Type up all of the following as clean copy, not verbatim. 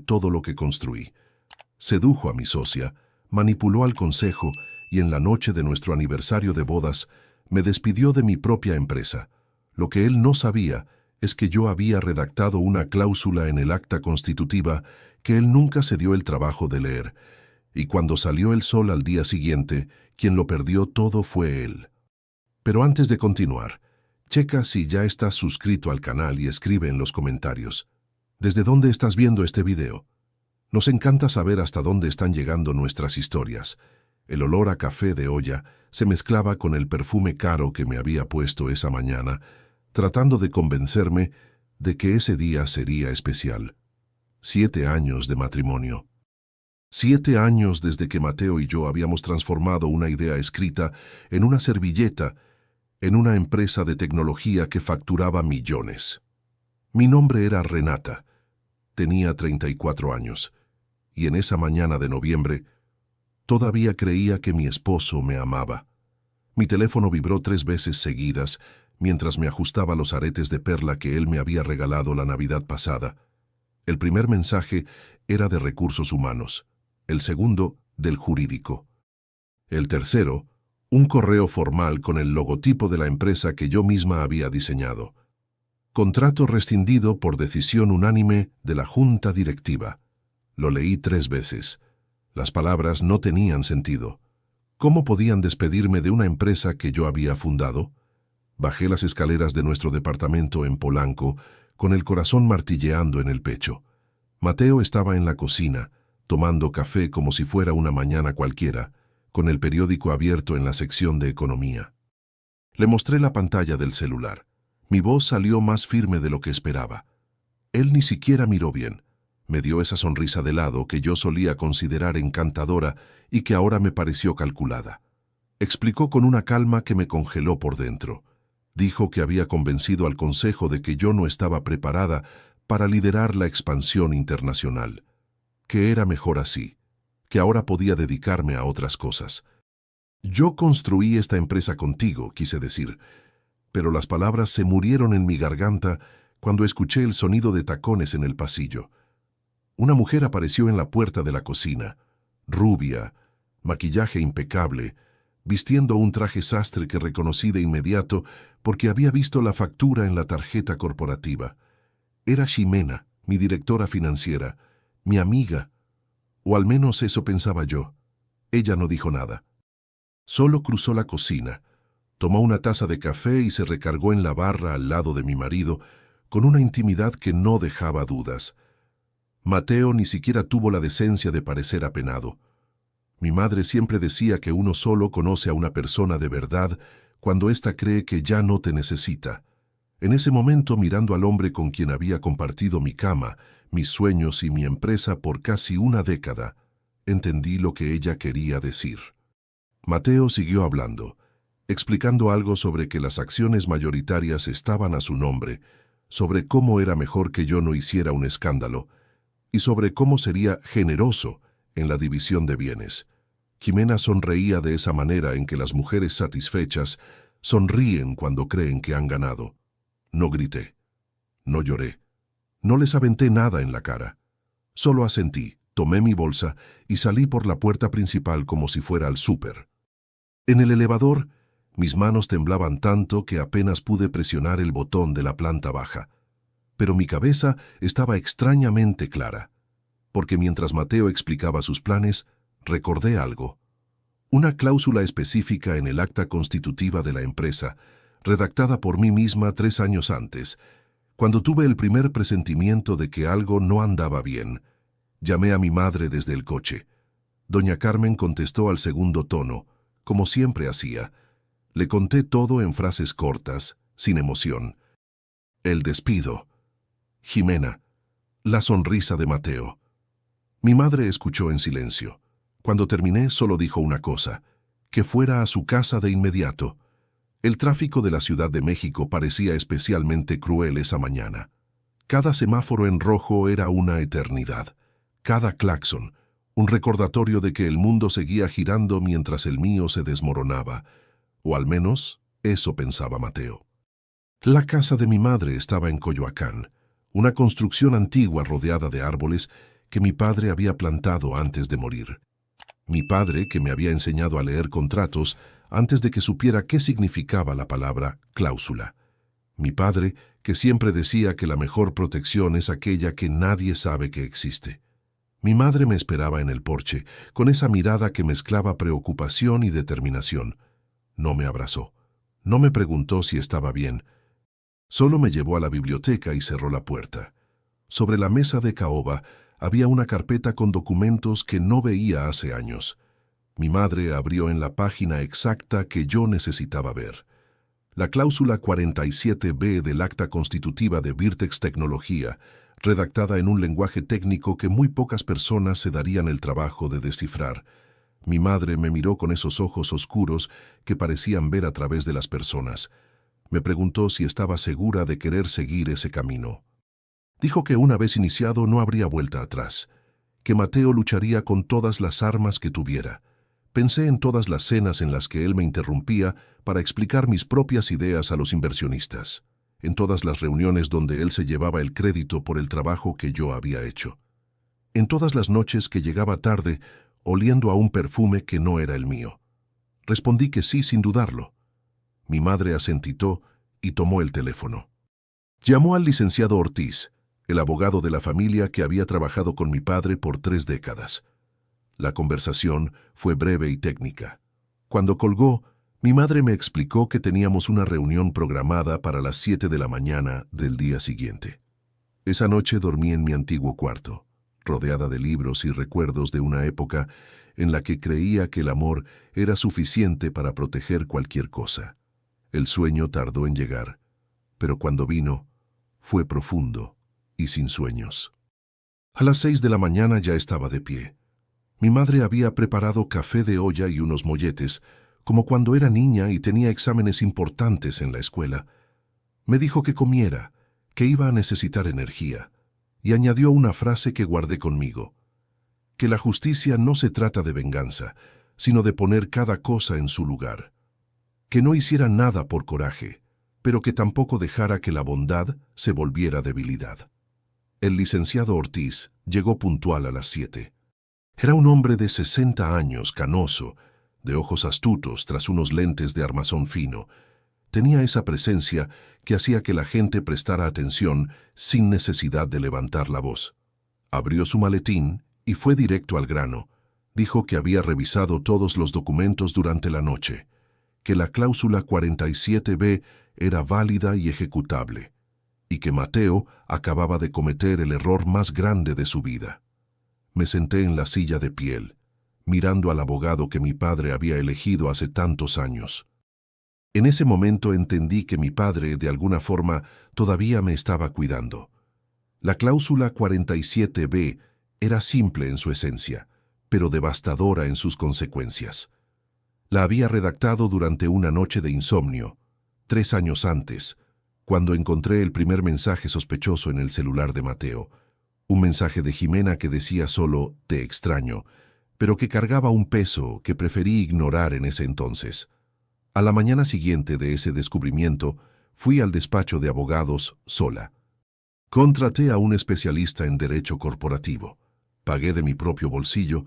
todo lo que construí. Sedujo a mi socia, manipuló al consejo y en la noche de nuestro aniversario de bodas me despidió de mi propia empresa. Lo que él no sabía es que yo había redactado una cláusula en el acta constitutiva que él nunca se dio el trabajo de leer, y cuando salió el sol al día siguiente, quien lo perdió todo fue él. Pero antes de continuar, checa si ya estás suscrito al canal y escribe en los comentarios ¿desde dónde estás viendo este video? Nos encanta saber hasta dónde están llegando nuestras historias. El olor a café de olla se mezclaba con el perfume caro que me había puesto esa mañana, tratando de convencerme de que ese día sería especial. 7 años de matrimonio. 7 años desde que Mateo y yo habíamos transformado una idea escrita en una servilleta, en una empresa de tecnología que facturaba millones. Mi nombre era Renata. Tenía 34 años. Y en esa mañana de noviembre, todavía creía que mi esposo me amaba. Mi teléfono vibró 3 veces seguidas mientras me ajustaba los aretes de perla que él me había regalado la Navidad pasada. El primer mensaje era de recursos humanos, el segundo del jurídico. El tercero, un correo formal con el logotipo de la empresa que yo misma había diseñado. Contrato rescindido por decisión unánime de la junta directiva. Lo leí 3 veces. Las palabras no tenían sentido. ¿Cómo podían despedirme de una empresa que yo había fundado? Bajé las escaleras de nuestro departamento en Polanco, con el corazón martilleando en el pecho. Mateo estaba en la cocina, tomando café como si fuera una mañana cualquiera, con el periódico abierto en la sección de economía. Le mostré la pantalla del celular. Mi voz salió más firme de lo que esperaba. Él ni siquiera miró bien. Me dio esa sonrisa de lado que yo solía considerar encantadora y que ahora me pareció calculada. Explicó con una calma que me congeló por dentro. Dijo que había convencido al consejo de que yo no estaba preparada para liderar la expansión internacional, que era mejor así, que ahora podía dedicarme a otras cosas. Yo construí esta empresa contigo, quise decir, pero las palabras se murieron en mi garganta cuando escuché el sonido de tacones en el pasillo. Una mujer apareció en la puerta de la cocina, rubia, maquillaje impecable, vistiendo un traje sastre que reconocí de inmediato porque había visto la factura en la tarjeta corporativa. Era Ximena, mi directora financiera, mi amiga, o al menos eso pensaba yo. Ella no dijo nada. Solo cruzó la cocina, tomó una taza de café y se recargó en la barra al lado de mi marido con una intimidad que no dejaba dudas. Mateo ni siquiera tuvo la decencia de parecer apenado. Mi madre siempre decía que uno solo conoce a una persona de verdad cuando ésta cree que ya no te necesita. En ese momento, mirando al hombre con quien había compartido mi cama, mis sueños y mi empresa por casi una década, entendí lo que ella quería decir. Mateo siguió hablando, explicando algo sobre que las acciones mayoritarias estaban a su nombre, sobre cómo era mejor que yo no hiciera un escándalo, y sobre cómo sería generoso en la división de bienes. Ximena sonreía de esa manera en que las mujeres satisfechas sonríen cuando creen que han ganado. No grité, no lloré, no les aventé nada en la cara. Solo asentí, tomé mi bolsa y salí por la puerta principal como si fuera al súper. En el elevador, mis manos temblaban tanto que apenas pude presionar el botón de la planta baja. Pero mi cabeza estaba extrañamente clara, porque mientras Mateo explicaba sus planes, recordé algo. Una cláusula específica en el acta constitutiva de la empresa, redactada por mí misma 3 años antes. Cuando tuve el primer presentimiento de que algo no andaba bien, llamé a mi madre desde el coche. Doña Carmen contestó al segundo tono, como siempre hacía. Le conté todo en frases cortas, sin emoción. El despido. Ximena. La sonrisa de Mateo. Mi madre escuchó en silencio. Cuando terminé, solo dijo una cosa: que fuera a su casa de inmediato. El tráfico de la Ciudad de México parecía especialmente cruel esa mañana. Cada semáforo en rojo era una eternidad. Cada claxon, un recordatorio de que el mundo seguía girando mientras el mío se desmoronaba. O al menos, eso pensaba Mateo. La casa de mi madre estaba en Coyoacán, una construcción antigua rodeada de árboles que mi padre había plantado antes de morir. Mi padre, que me había enseñado a leer contratos antes de que supiera qué significaba la palabra cláusula. Mi padre, que siempre decía que la mejor protección es aquella que nadie sabe que existe. Mi madre me esperaba en el porche, con esa mirada que mezclaba preocupación y determinación. No me abrazó. No me preguntó si estaba bien. Solo me llevó a la biblioteca y cerró la puerta. Sobre la mesa de caoba había una carpeta con documentos que no veía hace años. Mi madre abrió en la página exacta que yo necesitaba ver. La cláusula 47B del Acta Constitutiva de Virtex Tecnología, redactada en un lenguaje técnico que muy pocas personas se darían el trabajo de descifrar. Mi madre me miró con esos ojos oscuros que parecían ver a través de las personas. Me preguntó si estaba segura de querer seguir ese camino. Dijo que una vez iniciado no habría vuelta atrás, que Mateo lucharía con todas las armas que tuviera. Pensé en todas las cenas en las que él me interrumpía para explicar mis propias ideas a los inversionistas, en todas las reuniones donde él se llevaba el crédito por el trabajo que yo había hecho, en todas las noches que llegaba tarde oliendo a un perfume que no era el mío. Respondí que sí sin dudarlo. Mi madre asentó y tomó el teléfono. Llamó al licenciado Ortiz, el abogado de la familia que había trabajado con mi padre por 3 décadas. La conversación fue breve y técnica. Cuando colgó, mi madre me explicó que teníamos una reunión programada para las 7 de la mañana del día siguiente. Esa noche dormí en mi antiguo cuarto, rodeada de libros y recuerdos de una época en la que creía que el amor era suficiente para proteger cualquier cosa. El sueño tardó en llegar, pero cuando vino, fue profundo y sin sueños. A las 6 de la mañana ya estaba de pie. Mi madre había preparado café de olla y unos molletes, como cuando era niña y tenía exámenes importantes en la escuela. Me dijo que comiera, que iba a necesitar energía, y añadió una frase que guardé conmigo: que la justicia no se trata de venganza, sino de poner cada cosa en su lugar. Que no hiciera nada por coraje, pero que tampoco dejara que la bondad se volviera debilidad. El licenciado Ortiz llegó puntual a las 7. Era un hombre de 60 años, canoso, de ojos astutos tras unos lentes de armazón fino. Tenía esa presencia que hacía que la gente prestara atención sin necesidad de levantar la voz. Abrió su maletín y fue directo al grano. Dijo que había revisado todos los documentos durante la noche, que la cláusula 47B era válida y ejecutable, y que Mateo acababa de cometer el error más grande de su vida. Me senté en la silla de piel, mirando al abogado que mi padre había elegido hace tantos años. En ese momento entendí que mi padre, de alguna forma, todavía me estaba cuidando. La cláusula 47B era simple en su esencia, pero devastadora en sus consecuencias. La había redactado durante una noche de insomnio, 3 años antes, cuando encontré el primer mensaje sospechoso en el celular de Mateo. Un mensaje de Jimena que decía solo «te extraño», pero que cargaba un peso que preferí ignorar en ese entonces. A la mañana siguiente de ese descubrimiento, fui al despacho de abogados sola. Contraté a un especialista en derecho corporativo, pagué de mi propio bolsillo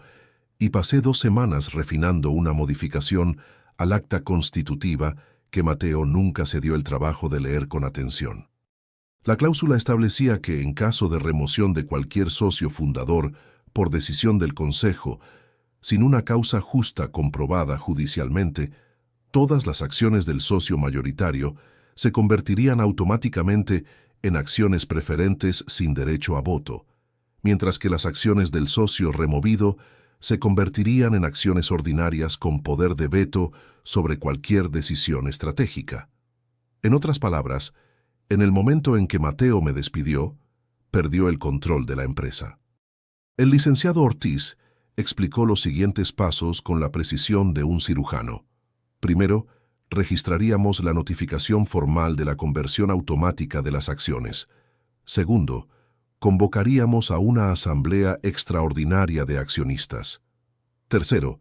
y pasé 2 semanas refinando una modificación al acta constitutiva que Mateo nunca se dio el trabajo de leer con atención. La cláusula establecía que, en caso de remoción de cualquier socio fundador por decisión del Consejo, sin una causa justa comprobada judicialmente, todas las acciones del socio mayoritario se convertirían automáticamente en acciones preferentes sin derecho a voto, mientras que las acciones del socio removido se convertirían en acciones ordinarias con poder de veto sobre cualquier decisión estratégica. En otras palabras, en el momento en que Mateo me despidió, perdió el control de la empresa. El licenciado Ortiz explicó los siguientes pasos con la precisión de un cirujano. Primero, registraríamos la notificación formal de la conversión automática de las acciones. Segundo, convocaríamos a una asamblea extraordinaria de accionistas. Tercero,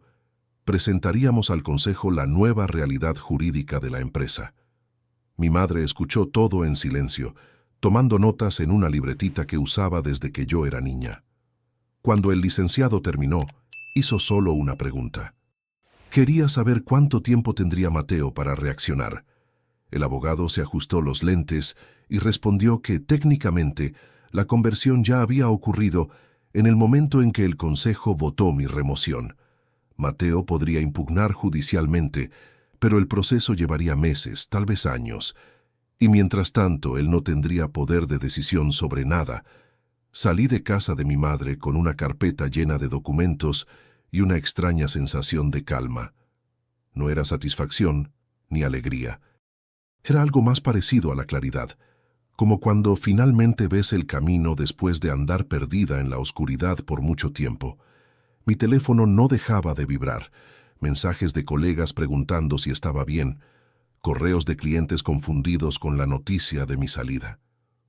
presentaríamos al Consejo la nueva realidad jurídica de la empresa. Mi madre escuchó todo en silencio, tomando notas en una libretita que usaba desde que yo era niña. Cuando el licenciado terminó, hizo solo una pregunta. Quería saber cuánto tiempo tendría Mateo para reaccionar. El abogado se ajustó los lentes y respondió que técnicamente la conversión ya había ocurrido en el momento en que el consejo votó mi remoción. Mateo podría impugnar judicialmente, pero el proceso llevaría meses, tal vez años, y mientras tanto él no tendría poder de decisión sobre nada. Salí de casa de mi madre con una carpeta llena de documentos y una extraña sensación de calma. No era satisfacción ni alegría. Era algo más parecido a la claridad, como cuando finalmente ves el camino después de andar perdida en la oscuridad por mucho tiempo. Mi teléfono no dejaba de vibrar, mensajes de colegas preguntando si estaba bien, correos de clientes confundidos con la noticia de mi salida.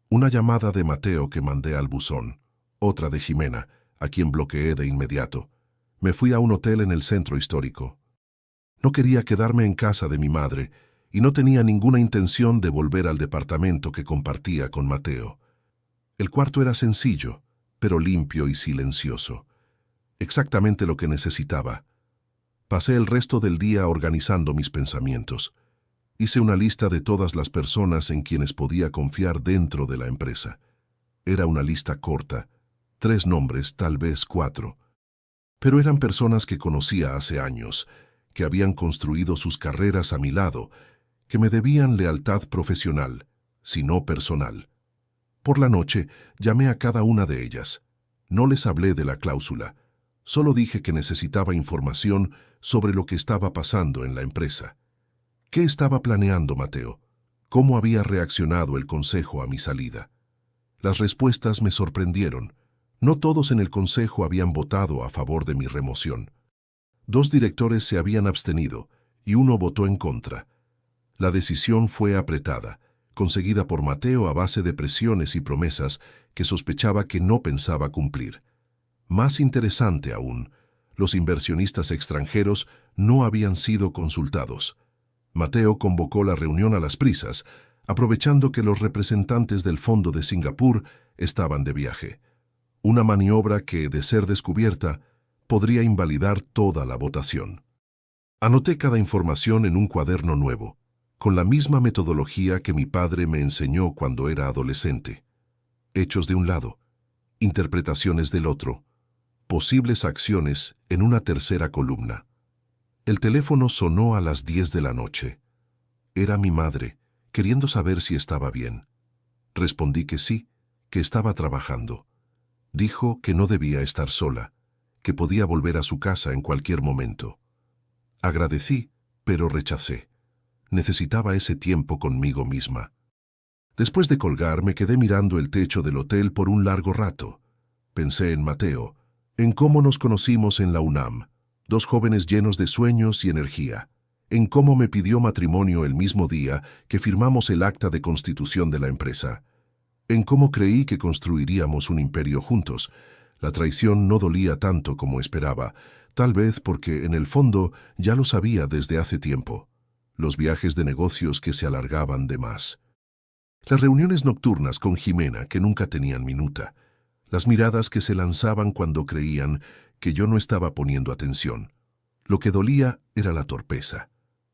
Una llamada de Mateo que mandé al buzón, otra de Jimena, a quien bloqueé de inmediato. Me fui a un hotel en el centro histórico. No quería quedarme en casa de mi madre y no tenía ninguna intención de volver al departamento que compartía con Mateo. El cuarto era sencillo, pero limpio y silencioso. Exactamente lo que necesitaba. Pasé el resto del día organizando mis pensamientos. Hice una lista de todas las personas en quienes podía confiar dentro de la empresa. Era una lista corta, 3 nombres, tal vez 4. Pero eran personas que conocía hace años, que habían construido sus carreras a mi lado, que me debían lealtad profesional, si no personal. Por la noche llamé a cada una de ellas. No les hablé de la cláusula, solo dije que necesitaba información sobre lo que estaba pasando en la empresa. ¿Qué estaba planeando Mateo? ¿Cómo había reaccionado el consejo a mi salida? Las respuestas me sorprendieron. No todos en el consejo habían votado a favor de mi remoción. 2 directores se habían abstenido y 1 votó en contra. La decisión fue apretada, conseguida por Mateo a base de presiones y promesas que sospechaba que no pensaba cumplir. Más interesante aún, los inversionistas extranjeros no habían sido consultados. Mateo convocó la reunión a las prisas, aprovechando que los representantes del Fondo de Singapur estaban de viaje. Una maniobra que, de ser descubierta, podría invalidar toda la votación. Anoté cada información en un cuaderno nuevo, con la misma metodología que mi padre me enseñó cuando era adolescente. Hechos de un lado, interpretaciones del otro, posibles acciones en una tercera columna. El teléfono sonó a las 10 de la noche. Era mi madre, queriendo saber si estaba bien. Respondí que sí, que estaba trabajando. Dijo que no debía estar sola, que podía volver a su casa en cualquier momento. Agradecí, pero rechacé. Necesitaba ese tiempo conmigo misma. Después de colgar, me quedé mirando el techo del hotel por un largo rato. Pensé en Mateo, en cómo nos conocimos en la UNAM. 2 jóvenes llenos de sueños y energía, en cómo me pidió matrimonio el mismo día que firmamos el acta de constitución de la empresa, en cómo creí que construiríamos un imperio juntos. La traición no dolía tanto como esperaba, tal vez porque en el fondo ya lo sabía desde hace tiempo. Los viajes de negocios que se alargaban de más. Las reuniones nocturnas con Jimena que nunca tenían minuta. Las miradas que se lanzaban cuando creían que yo no estaba poniendo atención. Lo que dolía era la torpeza.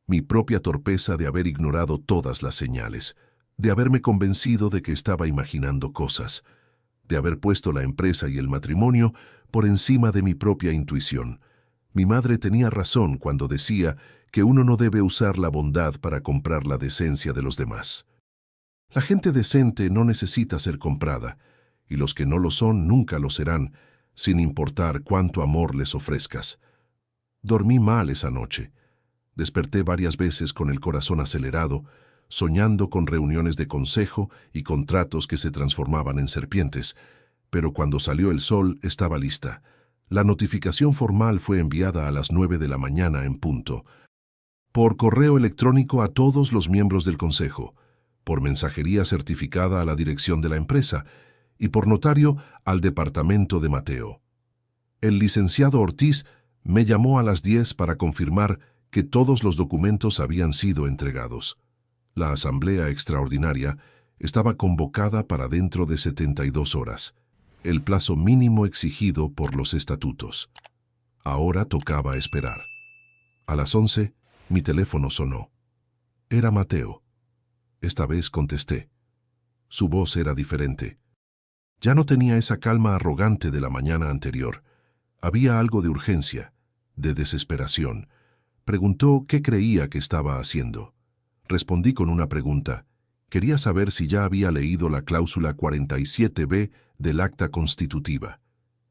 Mi propia torpeza de haber ignorado todas las señales, de haberme convencido de que estaba imaginando cosas, de haber puesto la empresa y el matrimonio por encima de mi propia intuición. Mi madre tenía razón cuando decía que uno no debe usar la bondad para comprar la decencia de los demás. La gente decente no necesita ser comprada, y los que no lo son nunca lo serán, sin importar cuánto amor les ofrezcas. Dormí mal esa noche. Desperté varias veces con el corazón acelerado, soñando con reuniones de consejo y contratos que se transformaban en serpientes, pero cuando salió el sol estaba lista. La notificación formal fue enviada a las 9 de la mañana en punto, por correo electrónico a todos los miembros del consejo, por mensajería certificada a la dirección de la empresa y por notario al departamento de Mateo. El licenciado Ortiz me llamó a las 10 para confirmar que todos los documentos habían sido entregados. La asamblea extraordinaria estaba convocada para dentro de 72 horas. el plazo mínimo exigido por los estatutos. Ahora tocaba esperar. A las 11, mi teléfono sonó. Era Mateo. Esta vez contesté. Su voz era diferente. Ya no tenía esa calma arrogante de la mañana anterior. Había algo de urgencia, de desesperación. Preguntó qué creía que estaba haciendo. Respondí con una pregunta. Quería saber si ya había leído la cláusula 47b del acta constitutiva.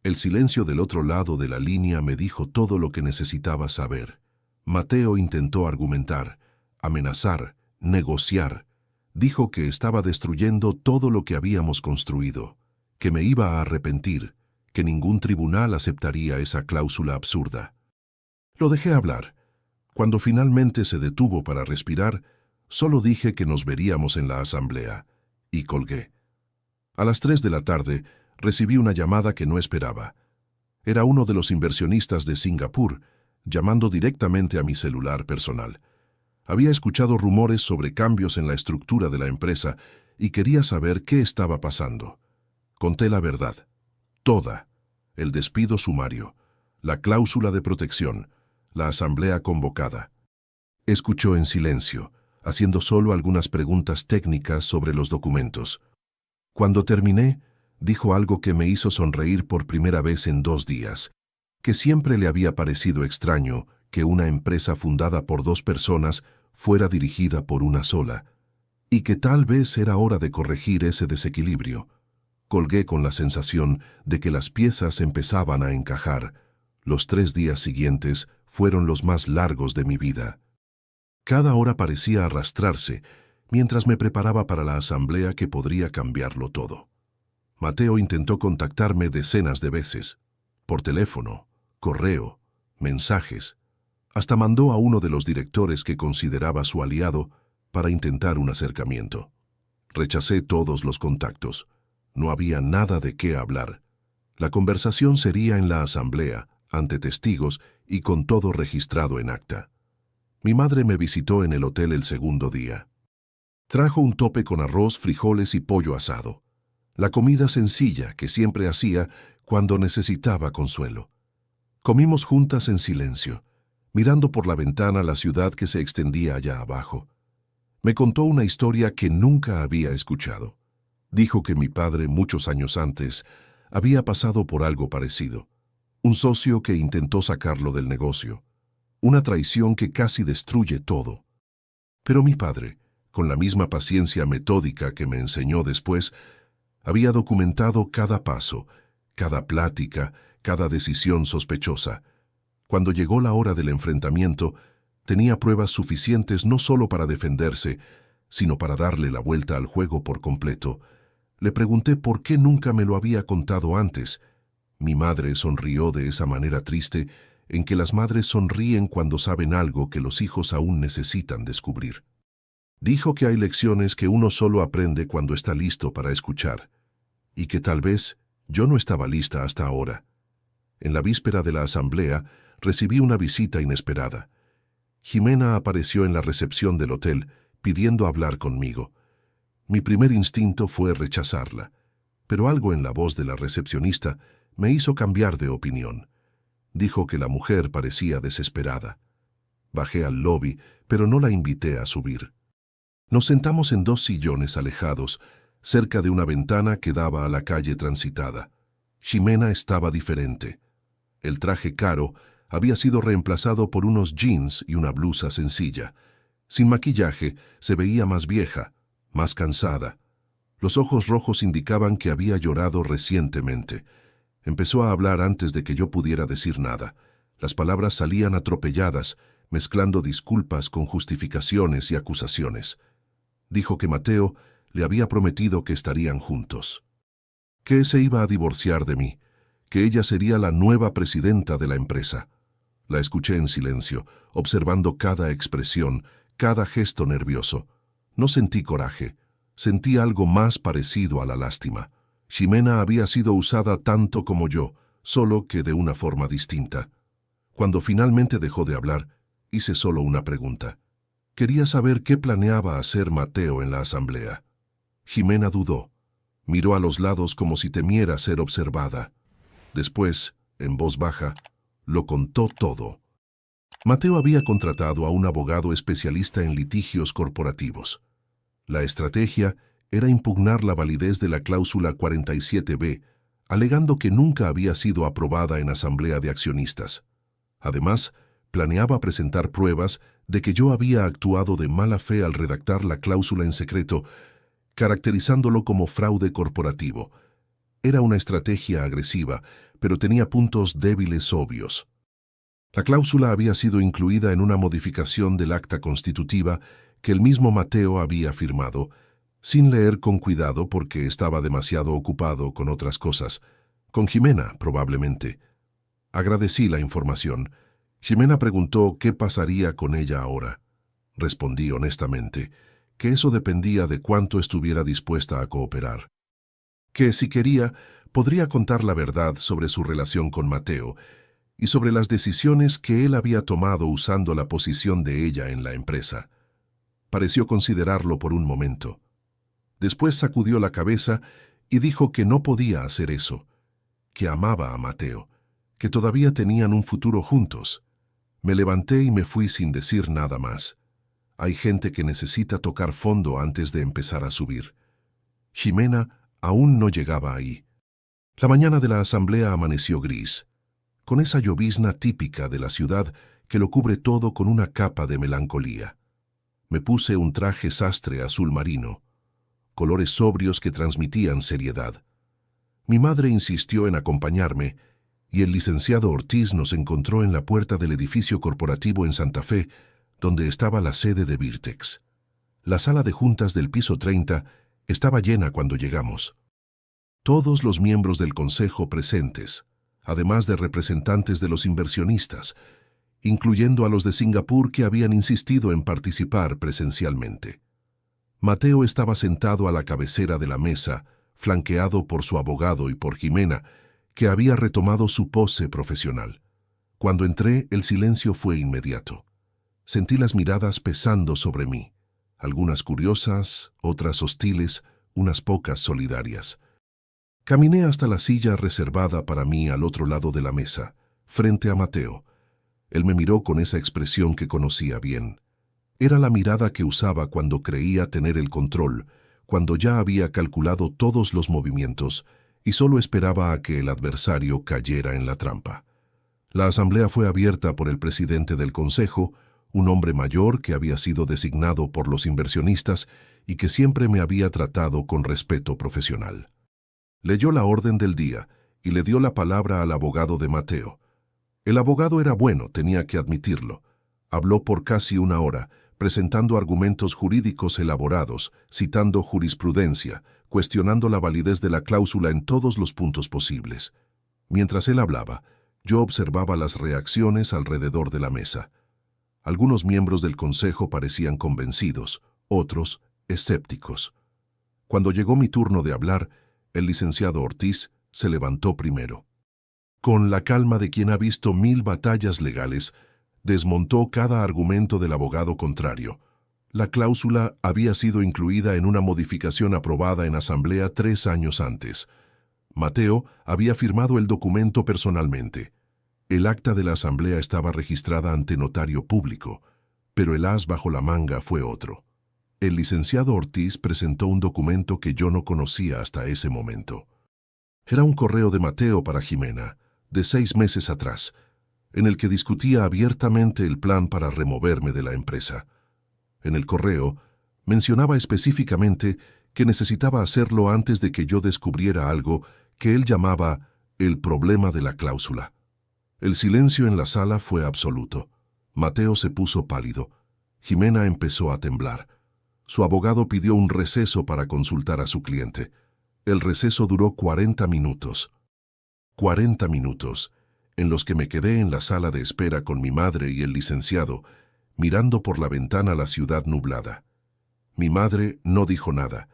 El silencio del otro lado de la línea me dijo todo lo que necesitaba saber. Mateo intentó argumentar, amenazar, negociar. Dijo que estaba destruyendo todo lo que habíamos construido, que me iba a arrepentir, que ningún tribunal aceptaría esa cláusula absurda. Lo dejé hablar. Cuando finalmente se detuvo para respirar, solo dije que nos veríamos en la asamblea, y colgué. A las 3 de la tarde recibí una llamada que no esperaba. Era uno de los inversionistas de Singapur, llamando directamente a mi celular personal. Había escuchado rumores sobre cambios en la estructura de la empresa y quería saber qué estaba pasando. Conté la verdad. Toda. El despido sumario, la cláusula de protección, la asamblea convocada. Escuchó en silencio, haciendo solo algunas preguntas técnicas sobre los documentos. Cuando terminé, dijo algo que me hizo sonreír por primera vez en 2 días, que siempre le había parecido extraño que una empresa fundada por 2 personas fuera dirigida por una sola, y que tal vez era hora de corregir ese desequilibrio. Colgué con la sensación de que las piezas empezaban a encajar. Los 3 días siguientes fueron los más largos de mi vida. Cada hora parecía arrastrarse, mientras me preparaba para la asamblea que podría cambiarlo todo. Mateo intentó contactarme decenas de veces, por teléfono, correo, mensajes. Hasta mandó a uno de los directores que consideraba su aliado para intentar un acercamiento. Rechacé todos los contactos. No había nada de qué hablar. La conversación sería en la asamblea, ante testigos y con todo registrado en acta. Mi madre me visitó en el hotel el segundo día. Trajo un tope con arroz, frijoles y pollo asado. La comida sencilla que siempre hacía cuando necesitaba consuelo. Comimos juntas en silencio, mirando por la ventana la ciudad que se extendía allá abajo. Me contó una historia que nunca había escuchado. Dijo que mi padre, muchos años antes, había pasado por algo parecido. Un socio que intentó sacarlo del negocio. Una traición que casi destruye todo. Pero mi padre, con la misma paciencia metódica que me enseñó después, había documentado cada paso, cada plática, cada decisión sospechosa. Cuando llegó la hora del enfrentamiento, tenía pruebas suficientes no solo para defenderse, sino para darle la vuelta al juego por completo. Le pregunté por qué nunca me lo había contado antes. Mi madre sonrió de esa manera triste en que las madres sonríen cuando saben algo que los hijos aún necesitan descubrir. Dijo que hay lecciones que uno solo aprende cuando está listo para escuchar, y que tal vez yo no estaba lista hasta ahora. En la víspera de la asamblea recibí una visita inesperada. Jimena apareció en la recepción del hotel pidiendo hablar conmigo. Mi primer instinto fue rechazarla, pero algo en la voz de la recepcionista me hizo cambiar de opinión. Dijo que la mujer parecía desesperada. Bajé al lobby, pero no la invité a subir. Nos sentamos en 2 sillones alejados, cerca de una ventana que daba a la calle transitada. Jimena estaba diferente. El traje caro había sido reemplazado por unos jeans y una blusa sencilla. Sin maquillaje, se veía más vieja, más cansada. Los ojos rojos indicaban que había llorado recientemente. Empezó a hablar antes de que yo pudiera decir nada. Las palabras salían atropelladas, mezclando disculpas con justificaciones y acusaciones. Dijo que Mateo le había prometido que estarían juntos. Que se iba a divorciar de mí, que ella sería la nueva presidenta de la empresa. La escuché en silencio, observando cada expresión, cada gesto nervioso. No sentí coraje, sentí algo más parecido a la lástima. Jimena había sido usada tanto como yo, solo que de una forma distinta. Cuando finalmente dejó de hablar, hice solo una pregunta. Quería saber qué planeaba hacer Mateo en la asamblea. Jimena dudó. Miró a los lados como si temiera ser observada. Después, en voz baja, lo contó todo. Mateo había contratado a un abogado especialista en litigios corporativos. La estrategia era impugnar la validez de la cláusula 47B, alegando que nunca había sido aprobada en asamblea de accionistas. Además, planeaba presentar pruebas de que yo había actuado de mala fe al redactar la cláusula en secreto, caracterizándolo como fraude corporativo. Era una estrategia agresiva, pero tenía puntos débiles obvios. La cláusula había sido incluida en una modificación del acta constitutiva que el mismo Mateo había firmado, sin leer con cuidado porque estaba demasiado ocupado con otras cosas. Con Ximena, probablemente. Agradecí la información. Ximena preguntó qué pasaría con ella ahora. Respondí honestamente que eso dependía de cuánto estuviera dispuesta a cooperar. Que si quería, podría contar la verdad sobre su relación con Mateo y sobre las decisiones que él había tomado usando la posición de ella en la empresa. Pareció considerarlo por un momento. Después sacudió la cabeza y dijo que no podía hacer eso, que amaba a Mateo, que todavía tenían un futuro juntos. Me levanté y me fui sin decir nada más. Hay gente que necesita tocar fondo antes de empezar a subir. Ximena aún no llegaba ahí. La mañana de la asamblea amaneció gris, con esa llovizna típica de la ciudad que lo cubre todo con una capa de melancolía. Me puse un traje sastre azul marino, colores sobrios que transmitían seriedad. Mi madre insistió en acompañarme y el licenciado Ortiz nos encontró en la puerta del edificio corporativo en Santa Fe, donde estaba la sede de Virtex. La sala de juntas del piso 30 estaba llena cuando llegamos. Todos los miembros del consejo presentes, además de representantes de los inversionistas, incluyendo a los de Singapur que habían insistido en participar presencialmente. Mateo estaba sentado a la cabecera de la mesa, flanqueado por su abogado y por Ximena, que había retomado su pose profesional. Cuando entré, el silencio fue inmediato. Sentí las miradas pesando sobre mí, algunas curiosas, otras hostiles, unas pocas solidarias. Caminé hasta la silla reservada para mí al otro lado de la mesa, frente a Mateo. Él me miró con esa expresión que conocía bien. Era la mirada que usaba cuando creía tener el control, cuando ya había calculado todos los movimientos y solo esperaba a que el adversario cayera en la trampa. La asamblea fue abierta por el presidente del consejo, un hombre mayor que había sido designado por los inversionistas y que siempre me había tratado con respeto profesional. Leyó la orden del día y le dio la palabra al abogado de Mateo. El abogado era bueno, tenía que admitirlo. Habló por casi una hora, presentando argumentos jurídicos elaborados, citando jurisprudencia, cuestionando la validez de la cláusula en todos los puntos posibles. Mientras él hablaba, yo observaba las reacciones alrededor de la mesa. Algunos miembros del consejo parecían convencidos, otros escépticos. Cuando llegó mi turno de hablar, el licenciado Ortiz se levantó primero. Con la calma de quien ha visto 1000 batallas legales, desmontó cada argumento del abogado contrario. La cláusula había sido incluida en una modificación aprobada en asamblea 3 años antes. Mateo había firmado el documento personalmente. El acta de la asamblea estaba registrada ante notario público, pero el as bajo la manga fue otro. El licenciado Ortiz presentó un documento que yo no conocía hasta ese momento. Era un correo de Mateo para Ximena, de 6 meses atrás, en el que discutía abiertamente el plan para removerme de la empresa. En el correo, mencionaba específicamente que necesitaba hacerlo antes de que yo descubriera algo que él llamaba el problema de la cláusula. El silencio en la sala fue absoluto. Mateo se puso pálido. Ximena empezó a temblar. Su abogado pidió un receso para consultar a su cliente. El receso duró 40 minutos. 40 minutos, en los que me quedé en la sala de espera con mi madre y el licenciado, mirando por la ventana la ciudad nublada. Mi madre no dijo nada,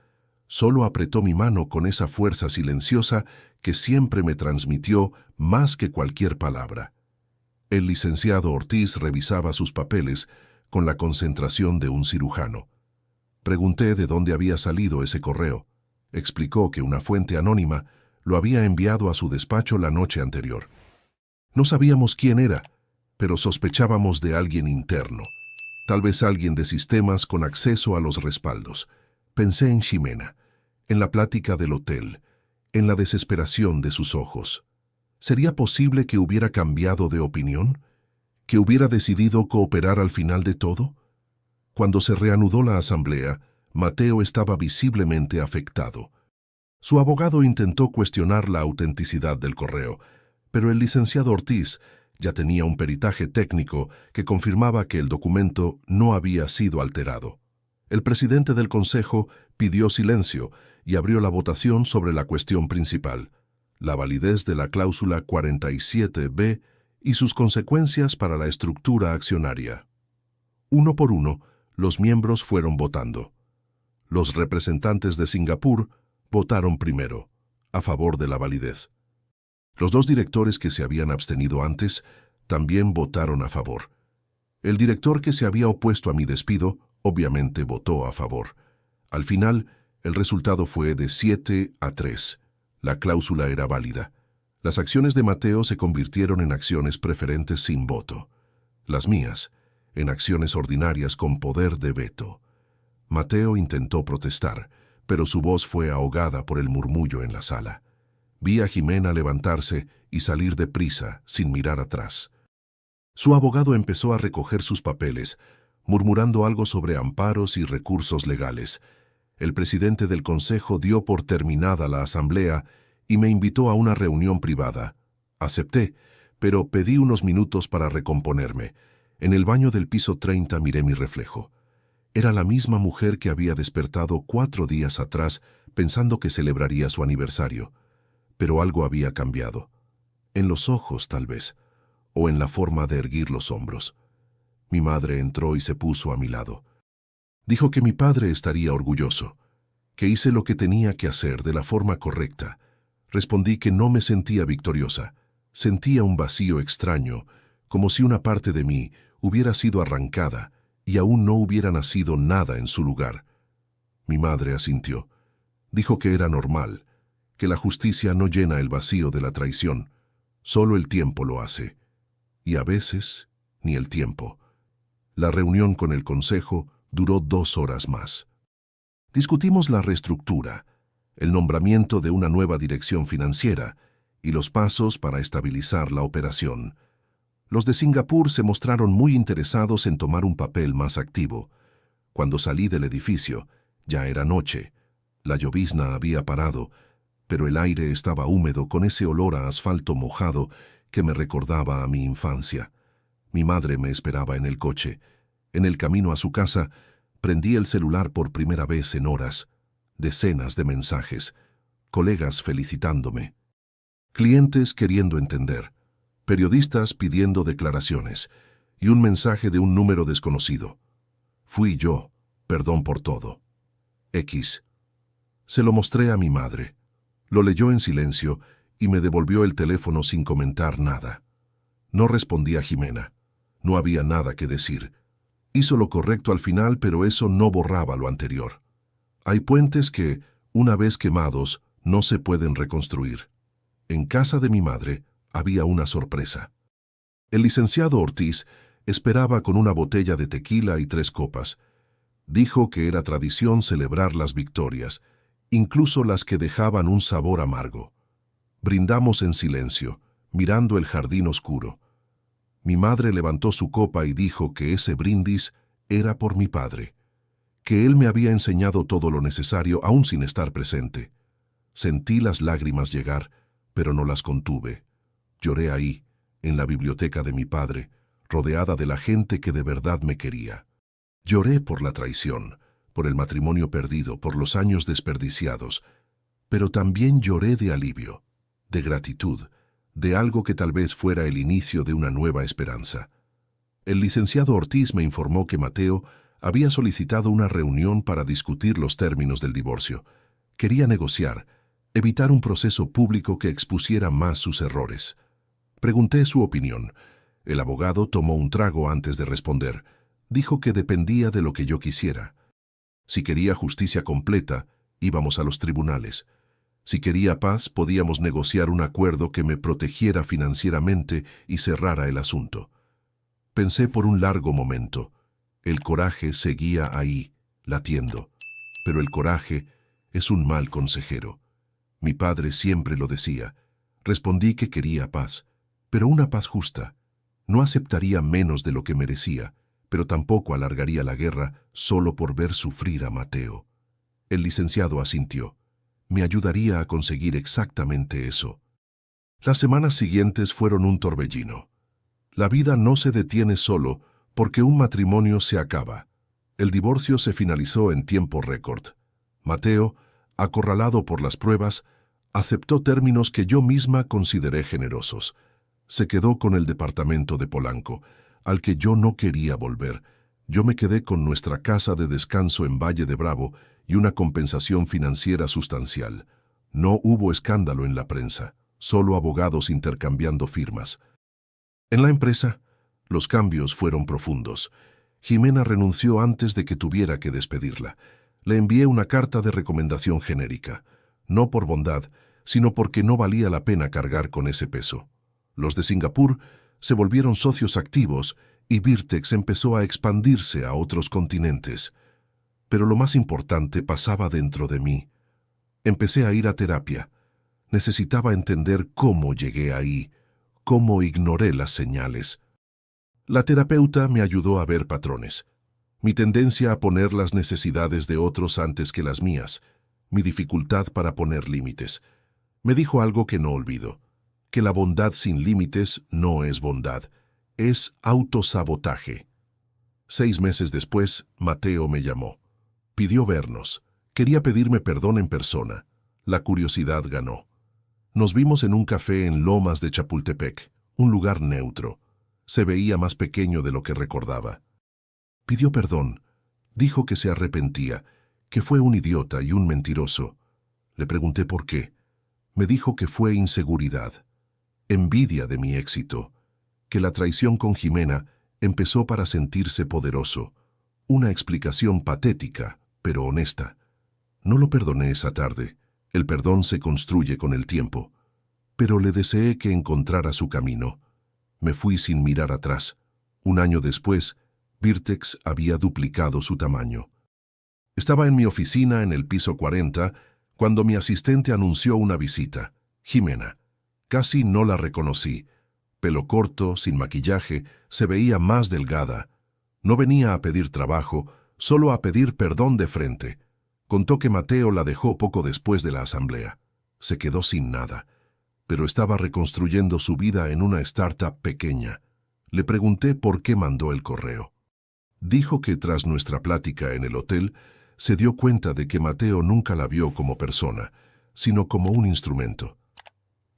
solo apretó mi mano con esa fuerza silenciosa que siempre me transmitió más que cualquier palabra. El licenciado Ortiz revisaba sus papeles con la concentración de un cirujano. Pregunté de dónde había salido ese correo. Explicó que una fuente anónima lo había enviado a su despacho la noche anterior. No sabíamos quién era, pero sospechábamos de alguien interno. Tal vez alguien de sistemas con acceso a los respaldos. Pensé en Ximena, en la plática del hotel, en la desesperación de sus ojos. ¿Sería posible que hubiera cambiado de opinión? ¿Que hubiera decidido cooperar al final de todo? Cuando se reanudó la asamblea, Mateo estaba visiblemente afectado. Su abogado intentó cuestionar la autenticidad del correo, pero el licenciado Ortiz ya tenía un peritaje técnico que confirmaba que el documento no había sido alterado. El presidente del consejo pidió silencio y abrió la votación sobre la cuestión principal, la validez de la cláusula 47B y sus consecuencias para la estructura accionaria. Uno por uno, los miembros fueron votando. Los representantes de Singapur votaron primero, a favor de la validez. Los dos directores que se habían abstenido antes también votaron a favor. El director que se había opuesto a mi despido obviamente votó a favor. Al final, el resultado fue de 7-3. La cláusula era válida. Las acciones de Mateo se convirtieron en acciones preferentes sin voto. Las mías, en acciones ordinarias con poder de veto. Mateo intentó protestar, pero su voz fue ahogada por el murmullo en la sala. Vi a Ximena levantarse y salir deprisa, sin mirar atrás. Su abogado empezó a recoger sus papeles, murmurando algo sobre amparos y recursos legales. El presidente del consejo dio por terminada la asamblea y me invitó a una reunión privada. Acepté, pero pedí unos minutos para recomponerme. En el baño del piso 30 miré mi reflejo. Era la misma mujer que había despertado 4 días atrás pensando que celebraría su aniversario. Pero algo había cambiado. En los ojos, tal vez, o en la forma de erguir los hombros. Mi madre entró y se puso a mi lado. Dijo que mi padre estaría orgulloso, que hice lo que tenía que hacer de la forma correcta. Respondí que no me sentía victoriosa. Sentía un vacío extraño, como si una parte de mí hubiera sido arrancada y aún no hubiera nacido nada en su lugar. Mi madre asintió. Dijo que era normal, que la justicia no llena el vacío de la traición, solo el tiempo lo hace. Y a veces, ni el tiempo. La reunión con el consejo duró 2 horas más. Discutimos la reestructura, el nombramiento de una nueva dirección financiera y los pasos para estabilizar la operación. Los de Singapur se mostraron muy interesados en tomar un papel más activo. Cuando salí del edificio, ya era noche. La llovizna había parado, pero el aire estaba húmedo con ese olor a asfalto mojado que me recordaba a mi infancia. Mi madre me esperaba en el coche. En el camino a su casa, prendí el celular por primera vez en horas. Decenas de mensajes, colegas felicitándome, clientes queriendo entender, periodistas pidiendo declaraciones y un mensaje de un número desconocido. Fui yo, perdón por todo. X. Se lo mostré a mi madre. Lo leyó en silencio y me devolvió el teléfono sin comentar nada. No respondí a Ximena. No había nada que decir. Hizo lo correcto al final, pero eso no borraba lo anterior. Hay puentes que, una vez quemados, no se pueden reconstruir. En casa de mi madre había una sorpresa. El licenciado Ortiz esperaba con una botella de tequila y 3 copas. Dijo que era tradición celebrar las victorias, incluso las que dejaban un sabor amargo. Brindamos en silencio, mirando el jardín oscuro. Mi madre levantó su copa y dijo que ese brindis era por mi padre, que él me había enseñado todo lo necesario aún sin estar presente. Sentí las lágrimas llegar, pero no las contuve. Lloré ahí, en la biblioteca de mi padre, rodeada de la gente que de verdad me quería. Lloré por la traición, por el matrimonio perdido, por los años desperdiciados, pero también lloré de alivio, de gratitud, de algo que tal vez fuera el inicio de una nueva esperanza. El licenciado Ortiz me informó que Mateo había solicitado una reunión para discutir los términos del divorcio. Quería negociar, evitar un proceso público que expusiera más sus errores. Pregunté su opinión. El abogado tomó un trago antes de responder. Dijo que dependía de lo que yo quisiera. Si quería justicia completa, íbamos a los tribunales. Si quería paz, podíamos negociar un acuerdo que me protegiera financieramente y cerrara el asunto. Pensé por un largo momento. El coraje seguía ahí, latiendo. Pero el coraje es un mal consejero. Mi padre siempre lo decía. Respondí que quería paz, pero una paz justa. No aceptaría menos de lo que merecía, pero tampoco alargaría la guerra solo por ver sufrir a Mateo. El licenciado asintió. Me ayudaría a conseguir exactamente eso. Las semanas siguientes fueron un torbellino. La vida no se detiene solo porque un matrimonio se acaba. El divorcio se finalizó en tiempo récord. Mateo, acorralado por las pruebas, aceptó términos que yo misma consideré generosos. Se quedó con el departamento de Polanco, al que yo no quería volver. Yo me quedé con nuestra casa de descanso en Valle de Bravo y una compensación financiera sustancial. No hubo escándalo en la prensa, solo abogados intercambiando firmas. En la empresa, los cambios fueron profundos. Jimena renunció antes de que tuviera que despedirla. Le envié una carta de recomendación genérica, no por bondad, sino porque no valía la pena cargar con ese peso. Los de Singapur se volvieron socios activos y Virtex empezó a expandirse a otros continentes. Pero lo más importante pasaba dentro de mí. Empecé a ir a terapia. Necesitaba entender cómo llegué ahí, cómo ignoré las señales. La terapeuta me ayudó a ver patrones. Mi tendencia a poner las necesidades de otros antes que las mías, mi dificultad para poner límites. Me dijo algo que no olvido, que la bondad sin límites no es bondad, es autosabotaje. 6 meses después, Mateo me llamó. Pidió vernos. Quería pedirme perdón en persona. La curiosidad ganó. Nos vimos en un café en Lomas de Chapultepec, un lugar neutro. Se veía más pequeño de lo que recordaba. Pidió perdón. Dijo que se arrepentía, que fue un idiota y un mentiroso. Le pregunté por qué. Me dijo que fue inseguridad, envidia de mi éxito, que la traición con Jimena empezó para sentirse poderoso. Una explicación patética, pero honesta. No lo perdoné esa tarde. El perdón se construye con el tiempo. Pero le deseé que encontrara su camino. Me fui sin mirar atrás. Un año después, Virtex había duplicado su tamaño. Estaba en mi oficina en el piso 40 cuando mi asistente anunció una visita. Jimena. Casi no la reconocí. Pelo corto, sin maquillaje, se veía más delgada. No venía a pedir trabajo, solo a pedir perdón de frente. Contó que Mateo la dejó poco después de la asamblea. Se quedó sin nada, pero estaba reconstruyendo su vida en una startup pequeña. Le pregunté por qué mandó el correo. Dijo que tras nuestra plática en el hotel, se dio cuenta de que Mateo nunca la vio como persona, sino como un instrumento.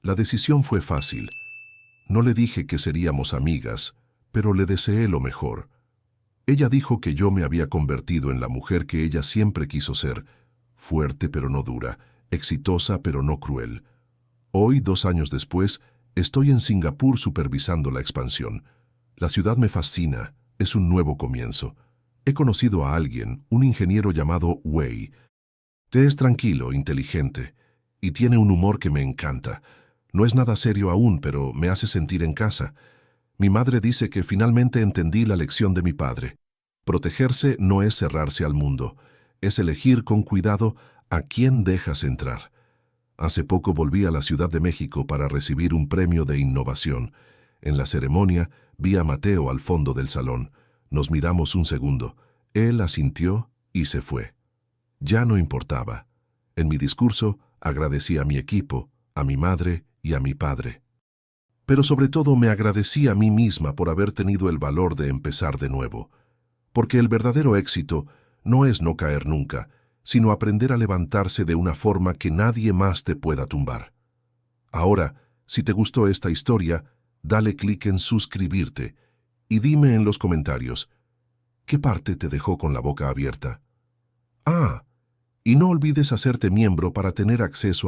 La decisión fue fácil. No le dije que seríamos amigas, pero le deseé lo mejor. Ella dijo que yo me había convertido en la mujer que ella siempre quiso ser, fuerte pero no dura, exitosa pero no cruel. Hoy, 2 años después, estoy en Singapur supervisando la expansión. La ciudad me fascina, es un nuevo comienzo. He conocido a alguien, un ingeniero llamado Wei. Es tranquilo, inteligente, y tiene un humor que me encanta. No es nada serio aún, pero me hace sentir en casa. Mi madre dice que finalmente entendí la lección de mi padre. Protegerse no es cerrarse al mundo, es elegir con cuidado a quién dejas entrar. Hace poco volví a la Ciudad de México para recibir un premio de innovación. En la ceremonia vi a Mateo al fondo del salón. Nos miramos un segundo. Él asintió y se fue. Ya no importaba. En mi discurso agradecí a mi equipo, a mi madre y a mi padre. Pero sobre todo me agradecí a mí misma por haber tenido el valor de empezar de nuevo. Porque el verdadero éxito no es no caer nunca, sino aprender a levantarse de una forma que nadie más te pueda tumbar. Ahora, si te gustó esta historia, dale clic en suscribirte y dime en los comentarios, ¿qué parte te dejó con la boca abierta? Y no olvides hacerte miembro para tener acceso